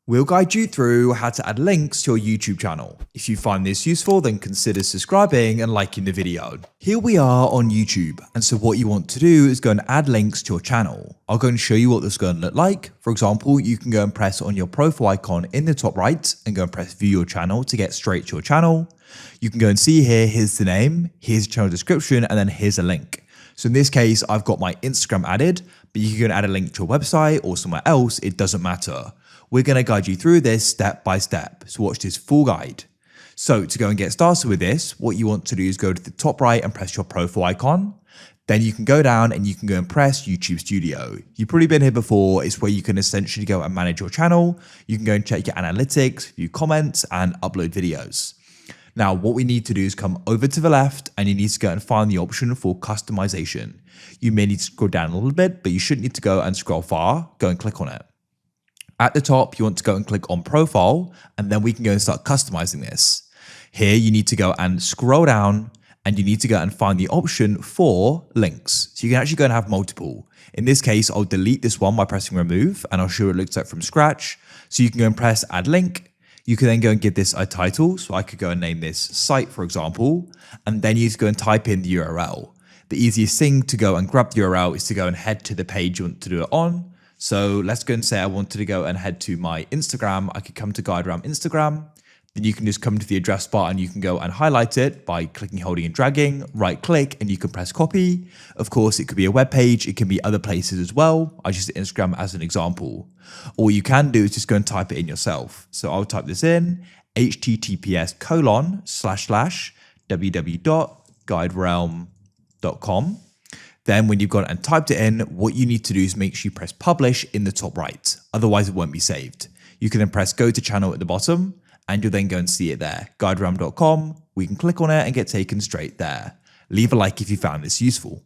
We'll guide you through how to add links to your YouTube channel. If you find this useful, then consider subscribing and liking the video. Here we are on YouTube, and so what you want to do is go and add links to your channel. I'll go and show you what this is going to look like. For example, you can go and press on your profile icon in the top right and go and press view your channel to get straight to your channel. You can go and see here, here's the name, here's the channel description, and then here's a link. So in this case, I've got my Instagram added, but you can go and add a link to a website or somewhere else, it doesn't matter. We're going to guide you through this step by step. So watch this full guide. So to go and get started with this, what you want to do is go to the top right and press your profile icon. Then you can go down and you can go and press YouTube Studio. You've probably been here before. It's where you can essentially go and manage your channel. You can go and check your analytics, view comments, and upload videos. Now, what we need to do is come over to the left and you need to go and find the option for customization. You may need to scroll down a little bit, but you shouldn't need to go and scroll far. Go and click on it. At the top, you want to go and click on profile, and then we can go and start customizing this. Here, you need to go and scroll down and you need to go and find the option for links. So you can actually go and have multiple. In this case, I'll delete this one by pressing remove and I'll show what it looks like from scratch. So you can go and press add link. You can then go and give this a title. So I could go and name this site, for example, and then you just go and type in the URL. The easiest thing to go and grab the URL is to go and head to the page you want to do it on. So let's go and say I wanted to go and head to my Instagram. I could come to GuideRealm Instagram. Then you can just come to the address bar and you can go and highlight it by clicking, holding and dragging, right click, and you can press copy. Of course, it could be a web page. It can be other places as well. I just used Instagram as an example. All you can do is just go and type it in yourself. So I'll type this in, https://www.guiderealm.com. Then when you've gone and typed it in, what you need to do is make sure you press publish in the top right. Otherwise it won't be saved. You can then press go to channel at the bottom and you'll then go and see it there. GuideRealm.com. We can click on it and get taken straight there. Leave a like if you found this useful.